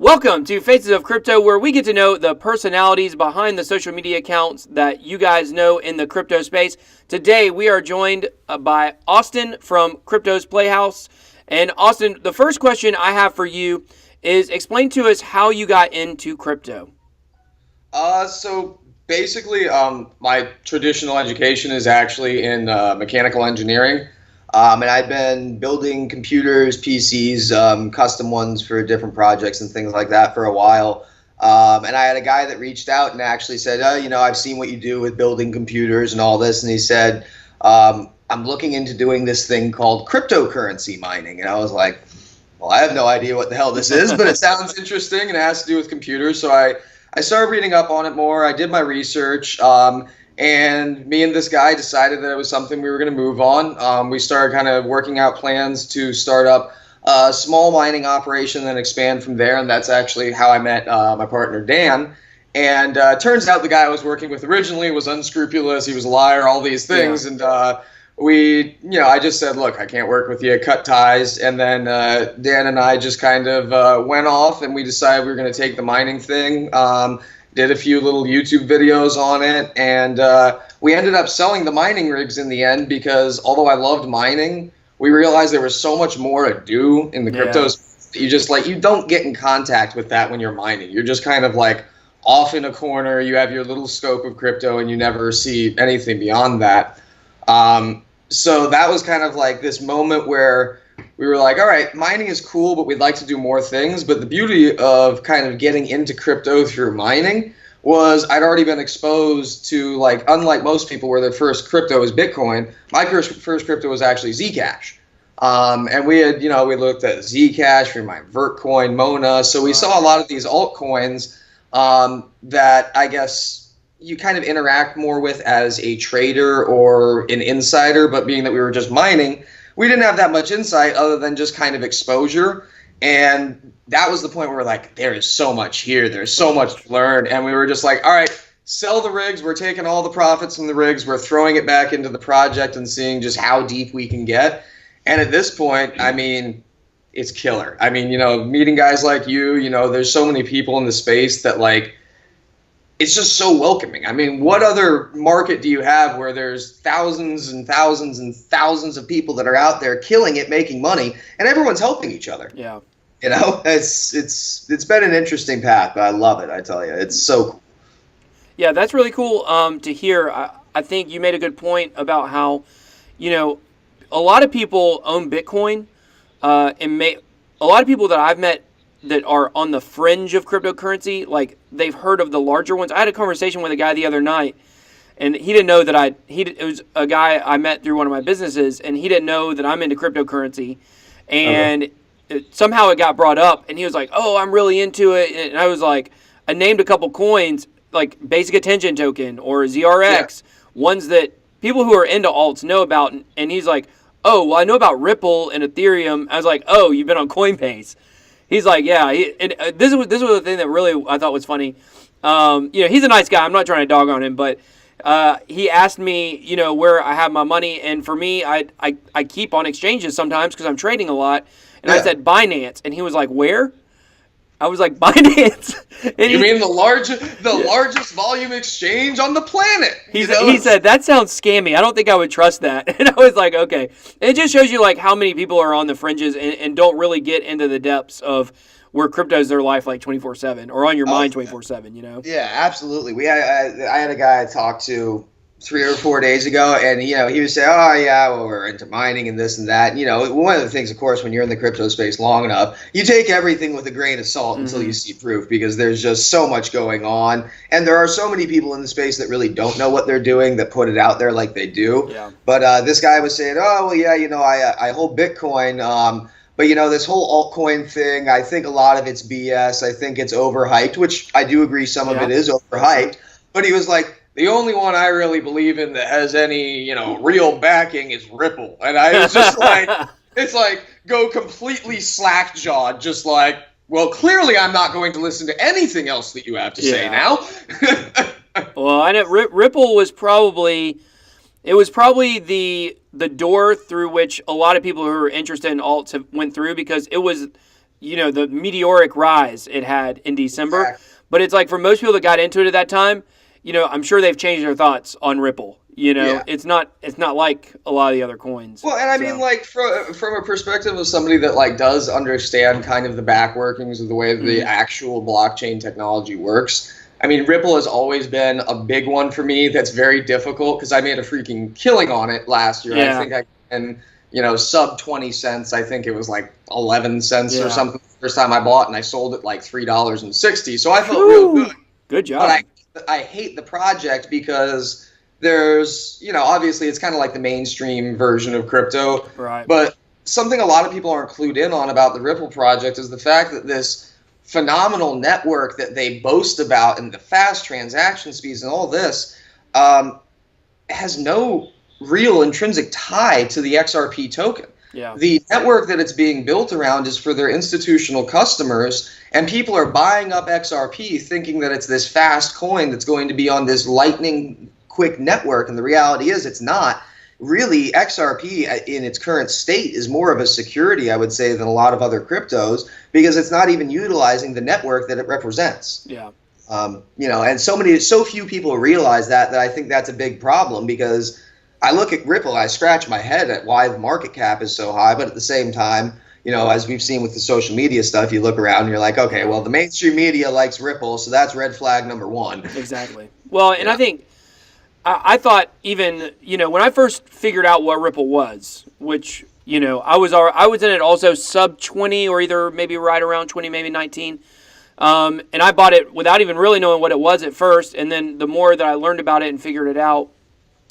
Welcome to Faces of Crypto, where we get to know the personalities behind the social media accounts that you guys know in the crypto space. Today, we are joined by Austin from Crypto's Playhouse. And Austin, the first question I have for you is explain to us how you got into crypto. So basically, my traditional education is actually in mechanical engineering. And I've been building computers, PCs, custom ones for different projects and things like that for a while. And I had a guy that reached out and actually said, I've seen what you do with building computers and all this. And he said, I'm looking into doing this thing called cryptocurrency mining. And I was like, well, I have no idea what the hell this is, but it sounds interesting and it has to do with computers. So I started reading up on it more. I did my research. And me and this guy decided that it was something we were going to move on. We started kind of working out plans to start up a small mining operation and expand from there. And that's actually how I met my partner, Dan. And turns out the guy I was working with originally was unscrupulous. He was a liar, all these things. Yeah. And I just said, look, I can't work with you, cut ties. And then Dan and I just kind of went off and we decided we were going to take the mining thing. Did a few little YouTube videos on it, and we ended up selling the mining rigs in the end because although I loved mining, we realized there was so much more to do in the cryptos. You don't get in contact with that when you're mining. You're just kind of like off in a corner. You have your little scope of crypto, and you never see anything beyond that. So that was kind of like this moment where we were like, all right, mining is cool, but we'd like to do more things. But the beauty of kind of getting into crypto through mining was I'd already been exposed to, like, unlike most people where their first crypto was Bitcoin, my first crypto was actually Zcash. And we had, we looked at Zcash, we might Vertcoin, Mona. So we saw a lot of these altcoins that I guess you kind of interact more with as a trader or an insider, but being that we were just mining, we didn't have that much insight other than just kind of exposure. And that was the point where we're like, there is so much here. There's so much to learn. And we were just like, all right, sell the rigs. We're taking all the profits from the rigs. We're throwing it back into the project and seeing just how deep we can get. And at this point, I mean, it's killer. I mean, meeting guys like you, there's so many people in the space that, like, it's just so welcoming. I mean, what other market do you have where there's thousands and thousands and thousands of people that are out there killing it, making money, and everyone's helping each other? Yeah. It's been an interesting path, but I love it. I tell you, it's so cool. Yeah, that's really cool to hear. I think you made a good point about how, a lot of people own Bitcoin, a lot of people that I've met that are on the fringe of cryptocurrency, like they've heard of the larger ones. I had a conversation with a guy the other night, and he didn't know that it was a guy I met through one of my businesses, and he didn't know that I'm into cryptocurrency, and somehow it got brought up, and he was like, "Oh, I'm really into it," and I was like, I named a couple coins, like Basic Attention Token or ZRX, ones that people who are into alts know about, and he's like, "Oh, well, I know about Ripple and Ethereum." I was like, "Oh, you've been on Coinbase." He's like, yeah, this was the thing that really I thought was funny. He's a nice guy. I'm not trying to dog on him, but he asked me, where I have my money, and for me, I keep on exchanges sometimes because I'm trading a lot. And I said Binance, and he was like, where? I was like, Binance. You mean the largest volume exchange on the planet? He said, that sounds scammy. I don't think I would trust that. And I was like, okay. And it just shows you, like, how many people are on the fringes and don't really get into the depths of where crypto is their life, like 24/7 or on your mind 24/7. Yeah, absolutely. I had a guy I talked to 3 or 4 days ago, and he was saying, "Oh yeah, well, we're into mining and this and that." One of the things, of course, when you're in the crypto space long enough, you take everything with a grain of salt until you see proof, because there's just so much going on, and there are so many people in the space that really don't know what they're doing that put it out there like they do. Yeah. But this guy was saying, "Oh well, yeah, I hold Bitcoin." But this whole altcoin thing, I think a lot of it's BS. I think it's overhyped, which I do agree some of it is overhyped. But he was like, the only one I really believe in that has any, real backing is Ripple. And I was just like, it's like, go completely slack-jawed, just like, well, clearly I'm not going to listen to anything else that you have to say now. Well, I know Ripple was probably the door through which a lot of people who are interested in alts went through, because it was the meteoric rise it had in December. Exactly. But it's like for most people that got into it at that time, I'm sure they've changed their thoughts on Ripple. Yeah. It's not like a lot of the other coins. Well, and I mean, like from a perspective of somebody that like does understand kind of the back workings of the way that the actual blockchain technology works. I mean, Ripple has always been a big one for me. That's very difficult because I made a freaking killing on it last year. Yeah. I think sub 20 cents. I think it was like 11 cents or something the first time I bought, and I sold it like $3.60. So I felt real good. Good job. But I hate the project because there's, obviously it's kind of like the mainstream version of crypto. Right. But something a lot of people aren't clued in on about the Ripple project is the fact that this phenomenal network that they boast about and the fast transaction speeds and all this has no real intrinsic tie to the XRP token. Yeah. The network that it's being built around is for their institutional customers, and people are buying up XRP thinking that it's this fast coin that's going to be on this lightning quick network, and the reality is it's not. Really, XRP in its current state is more of a security, I would say, than a lot of other cryptos because it's not even utilizing the network that it represents. Yeah. And so few people realize that I think that's a big problem because I look at Ripple, I scratch my head at why the market cap is so high, but at the same time, as we've seen with the social media stuff, you look around and you're like, okay, well, the mainstream media likes Ripple, so that's red flag number one. Exactly. Well, and I think I thought even, when I first figured out what Ripple was, which, I was in it also sub 20 or either maybe right around 20, maybe 19. And I bought it without even really knowing what it was at first. And then the more that I learned about it and figured it out,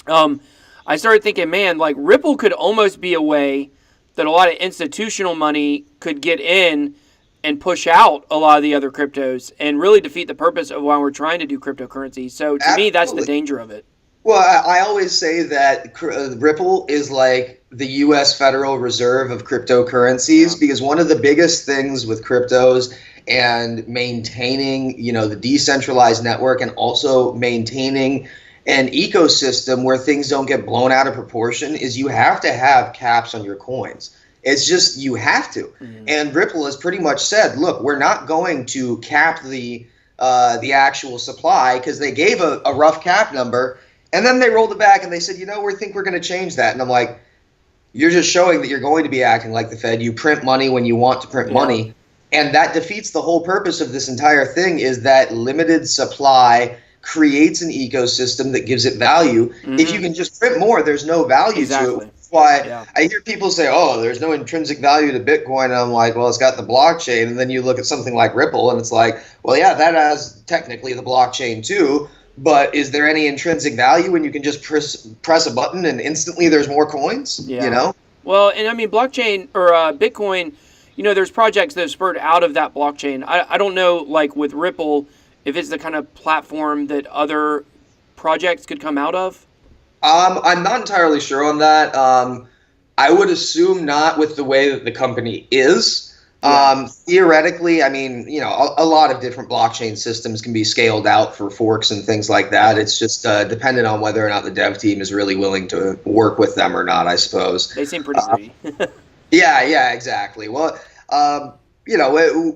I started thinking, man, like Ripple could almost be a way that a lot of institutional money could get in and push out a lot of the other cryptos and really defeat the purpose of why we're trying to do cryptocurrency. So to me, that's the danger of it. Well, I always say that Ripple is like the U.S. Federal Reserve of cryptocurrencies because one of the biggest things with cryptos and maintaining, the decentralized network and also maintaining an ecosystem where things don't get blown out of proportion is you have to have caps on your coins. It's just you have to. And Ripple has pretty much said, look, we're not going to cap the actual supply because they gave a rough cap number. And then they rolled it back and they said, we think we're going to change that. And I'm like, you're just showing that you're going to be acting like the Fed. You print money when you want to print money. And that defeats the whole purpose of this entire thing is that limited supply creates an ecosystem that gives it value. If you can just print more, there's no value to it. That's why I hear people say, oh, there's no intrinsic value to Bitcoin. And I'm like, well, it's got the blockchain. And then you look at something like Ripple and it's like, well, yeah, that has technically the blockchain too. But is there any intrinsic value when you can just press a button and instantly there's more coins? Well, and I mean, blockchain or Bitcoin, there's projects that have spurred out of that blockchain. I don't know, like with Ripple, if it's the kind of platform that other projects could come out of. I'm not entirely sure on that. I would assume not with the way that the company is. Theoretically, I mean, a lot of different blockchain systems can be scaled out for forks and things like that. It's just dependent on whether or not the dev team is really willing to work with them or not, I suppose. They seem pretty greedy. Yeah, exactly. Well,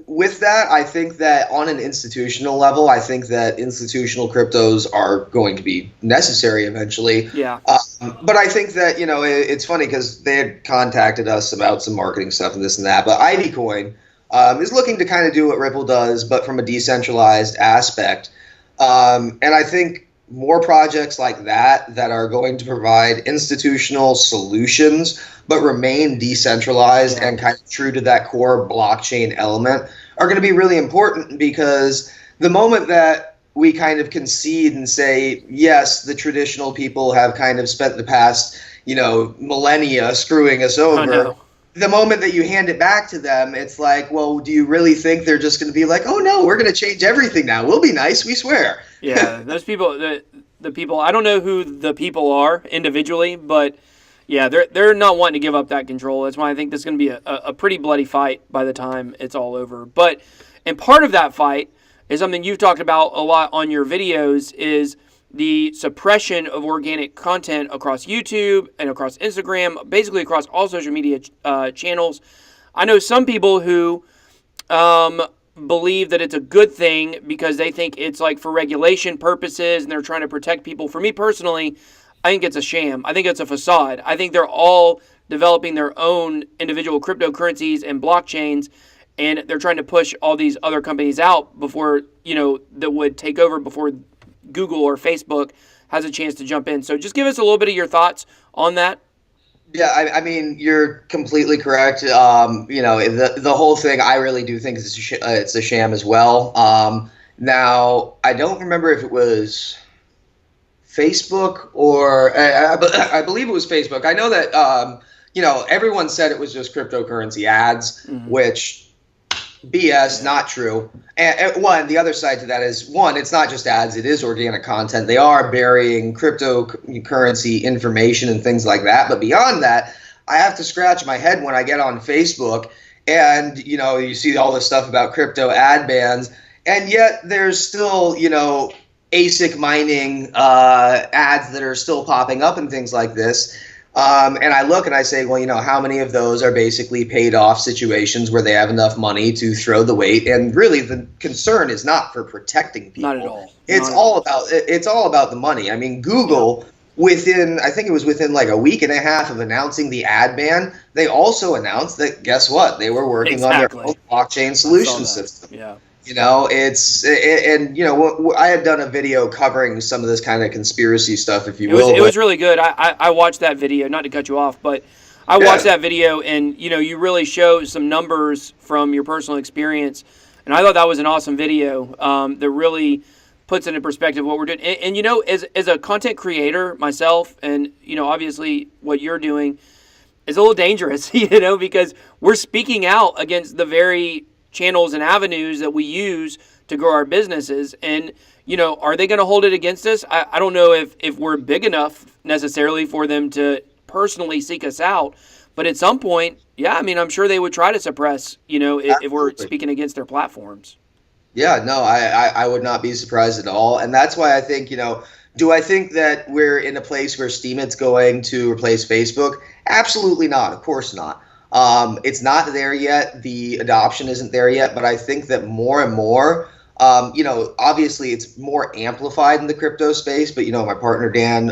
with that, I think that on an institutional level, I think that institutional cryptos are going to be necessary eventually. Yeah. But I think that, it's funny because they had contacted us about some marketing stuff and this and that. But Ivy Coin is looking to kind of do what Ripple does, but from a decentralized aspect. And I think more projects like that are going to provide institutional solutions but remain decentralized and kind of true to that core blockchain element are going to be really important because the moment that we kind of concede and say, yes, the traditional people have kind of spent the past, millennia screwing us over, the moment that you hand it back to them, it's like, well, do you really think they're just going to be like, oh, no, we're going to change everything now. We'll be nice. We swear. Yeah, those people, the people, I don't know who the people are individually, but yeah, they're not wanting to give up that control. That's why I think this is going to be a pretty bloody fight by the time it's all over. And part of that fight is something you've talked about a lot on your videos is the suppression of organic content across YouTube and across Instagram, basically across all social media channels. I know some people who believe that it's a good thing because they think it's like for regulation purposes and they're trying to protect people. For me personally, I think it's a sham. I think it's a facade. I think they're all developing their own individual cryptocurrencies and blockchains, and they're trying to push all these other companies out before, that would take over before Google or Facebook has a chance to jump in. So just give us a little bit of your thoughts on that. Yeah, I mean, you're completely correct. The whole thing, I really do think it's a sham as well. Now, I don't remember if it was Facebook or I believe it was Facebook. I know that, everyone said it was just cryptocurrency ads, which BS, not true. And the other side to that is, it's not just ads, it is organic content. They are burying cryptocurrency information and things like that. But beyond that, I have to scratch my head when I get on Facebook and, you see all this stuff about crypto ad bans, and yet there's still, ASIC mining ads that are still popping up and things like this. And I look and I say, well, how many of those are basically paid off situations where they have enough money to throw the weight? And really, the concern is not for protecting people. Not at all. It's all about the money. I mean, Google, I think it was within like a week and a half of announcing the ad ban, they also announced that, guess what? They were working on their own blockchain solution system. Yeah. I had done a video covering some of this kind of conspiracy stuff, if you will. It was really good. I watched that video, not to cut you off, but I watched that video, and, you really show some numbers from your personal experience. And I thought that was an awesome video that really puts into perspective what we're doing. And as a content creator myself, and, obviously what you're doing is a little dangerous, because we're speaking out against the very channels and avenues that we use to grow our businesses. And, are they going to hold it against us? I don't know if we're big enough necessarily for them to personally seek us out. But at some point, I'm sure they would try to suppress, if we're speaking against their platforms. Yeah, no, I would not be surprised at all. And that's why I think, do I think that we're in a place where Steemit's going to replace Facebook? Absolutely not. Of course not. It's not there yet. The adoption isn't there yet, but I think that more and more, obviously it's more amplified in the crypto space, but, my partner, Dan,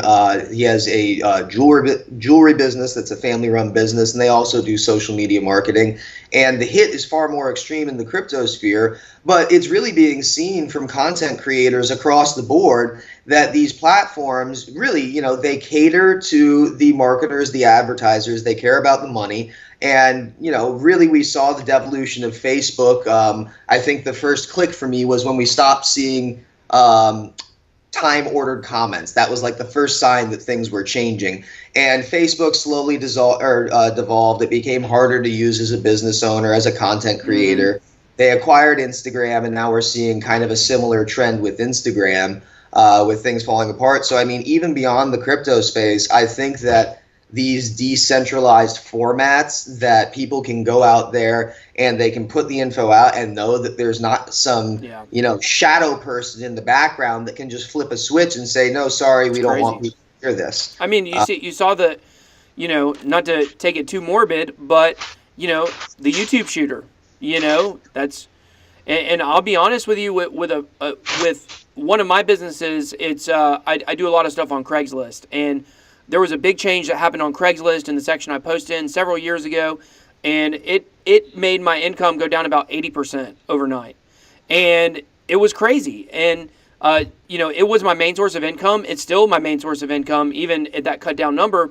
he has a jewelry business that's a family-run business, and they also do social media marketing. And the hit is far more extreme in the crypto sphere, but it's really being seen from content creators across the board that these platforms really, they cater to the marketers, the advertisers, they care about the money. And, really we saw the devolution of Facebook. I think the first click for me was when we stopped seeing time-ordered comments. That was like the first sign that things were changing. And Facebook slowly devolved. It became harder to use as a business owner, as a content creator. They acquired Instagram, and now we're seeing kind of a similar trend with Instagram, with things falling apart. So, even beyond the crypto space, I think that these decentralized formats that people can go out there and they can put the info out and know that there's not some, shadow person in the background that can just flip a switch and say, no, sorry, we don't want people to hear this. You saw the, not to take it too morbid, but, the YouTube shooter, that's, and I'll be honest with you, with one of my businesses, it's, I do a lot of stuff on Craigslist, and there was a big change that happened on Craigslist in the section I posted in several years ago, and it made my income go down about 80% overnight. And it was crazy. And, it was my main source of income. It's still my main source of income, even at that cut down number.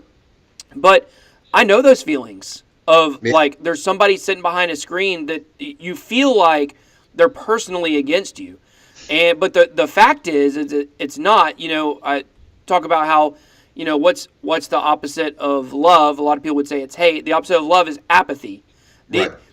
But I know those feelings of like there's somebody sitting behind a screen that you feel like they're personally against you. But the fact is it's not. I talk about how, what's the opposite of love? A lot of people would say it's hate. The opposite of love is apathy.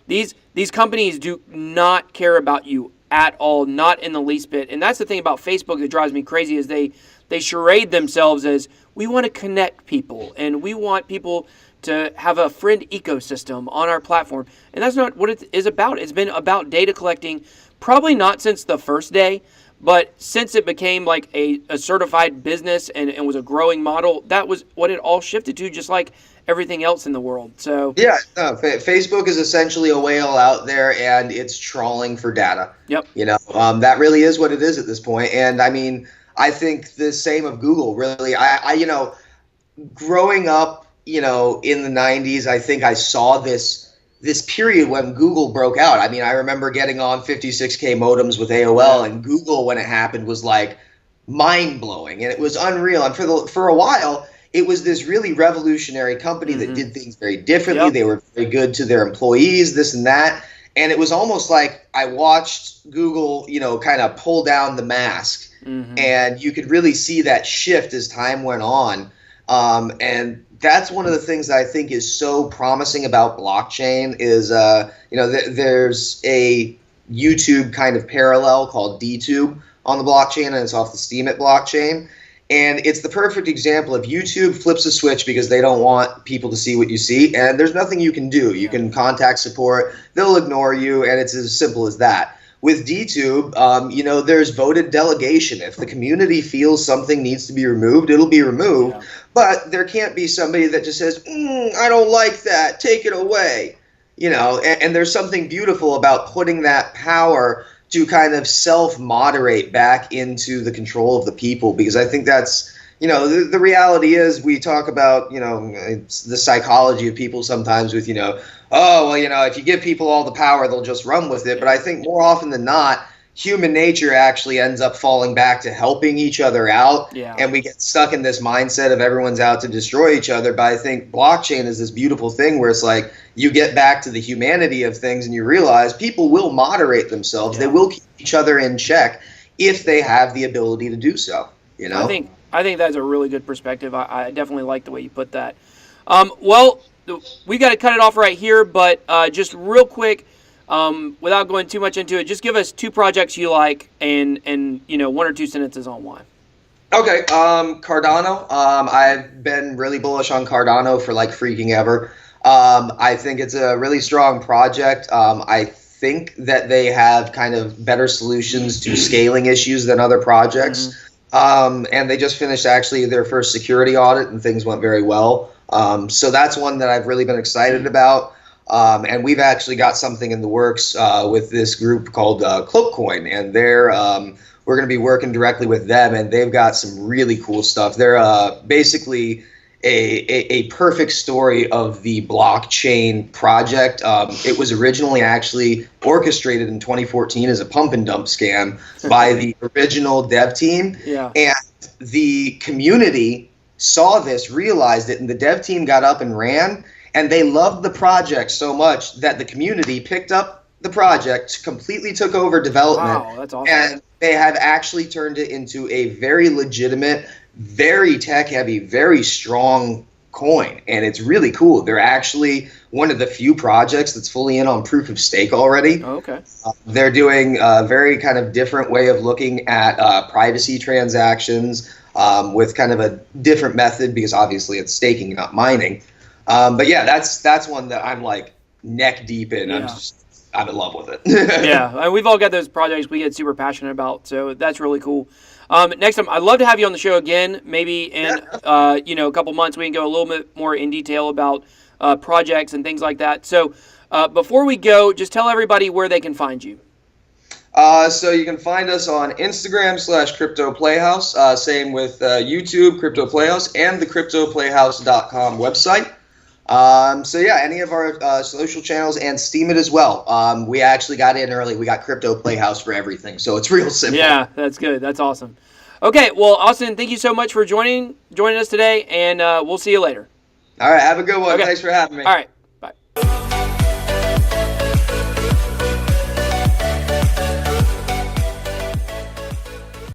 These companies do not care about you at all, not in the least bit. And that's the thing about Facebook that drives me crazy is they charade themselves as we want to connect people and we want people to have a friend ecosystem on our platform. And that's not what it is about. It's been about data collecting, probably not since the first day, But since it became like a certified business and was a growing model, that was what it all shifted to, just like everything else in the world. So Yeah, no, Facebook is essentially a whale out there, and it's trawling for data. yep. That really is what it is at this point. And I mean, I think the same of Google. Really, growing up, in the '90s, I think I saw this period when Google broke out. I mean, I remember getting on 56K modems with AOL, and Google, when it happened, was like mind blowing, and it was unreal. And for a while, it was this really revolutionary company that did things very differently. Yep. They were very good to their employees, this and that. And it was almost like I watched Google, kind of pull down the mask, and you could really see that shift as time went on. And that's one of the things that I think is so promising about blockchain is, there's a YouTube kind of parallel called DTube on the blockchain, and it's off the Steemit blockchain. And it's the perfect example of YouTube flips a switch because they don't want people to see what you see, and there's nothing you can do. You can contact support, they'll ignore you, and it's as simple as that. With DTube, there's voted delegation. If the community feels something needs to be removed, it'll be removed. Yeah. But there can't be somebody that just says, I don't like that, take it away. And there's something beautiful about putting that power to kind of self-moderate back into the control of the people, because I think that's, the reality is we talk about, it's the psychology of people sometimes with, if you give people all the power, they'll just run with it. But I think more often than not, human nature actually ends up falling back to helping each other out. Yeah. And we get stuck in this mindset of everyone's out to destroy each other. But I think blockchain is this beautiful thing where it's like you get back to the humanity of things and you realize people will moderate themselves. Yeah. They will keep each other in check if they have the ability to do so. I think that's a really good perspective. I definitely like the way you put that. Well, we got to cut it off right here, but just real quick, without going too much into it, just give us 2 projects you like and 1 or 2 sentences on why. Okay, Cardano. I've been really bullish on Cardano for like freaking ever. I think it's a really strong project. I think that they have kind of better solutions to scaling issues than other projects. And they just finished actually their first security audit and things went very well. So that's one that I've really been excited about. And we've actually got something in the works with this group called Cloakcoin, and we're going to be working directly with them, and they've got some really cool stuff. They're basically a perfect story of the blockchain project. It was originally actually orchestrated in 2014 as a pump and dump scam by the original dev team. Yeah. And the community saw this, realized it, and the dev team got up and ran, and they loved the project so much that the community picked up the project, completely took over development. Wow, that's awesome. And they have actually turned it into a very legitimate, very tech-heavy, very strong coin, and it's really cool. They're actually one of the few projects that's fully in on proof of stake already. Oh, okay. They're doing a very kind of different way of looking at privacy transactions with kind of a different method, because obviously it's staking, not mining. But yeah, that's one that I'm like neck deep in. Yeah. I'm in love with it. Yeah, and we've all got those projects we get super passionate about, so that's really cool. Next time, I'd love to have you on the show again. Maybe in a couple months we can go a little bit more in detail about projects and things like that. So before we go, just tell everybody where they can find you. So you can find us on Instagram /Crypto Playhouse. Same with YouTube, Crypto Playhouse, and the CryptoPlayhouse.com website. So yeah, any of our social channels, and Steemit as well. We actually got in early. We got Crypto Playhouse for everything, so it's real simple. Yeah, that's good. That's awesome. Okay, well, Austin, thank you so much for joining us today, and we'll see you later. All right, have a good one. Okay. Thanks for having me. All right.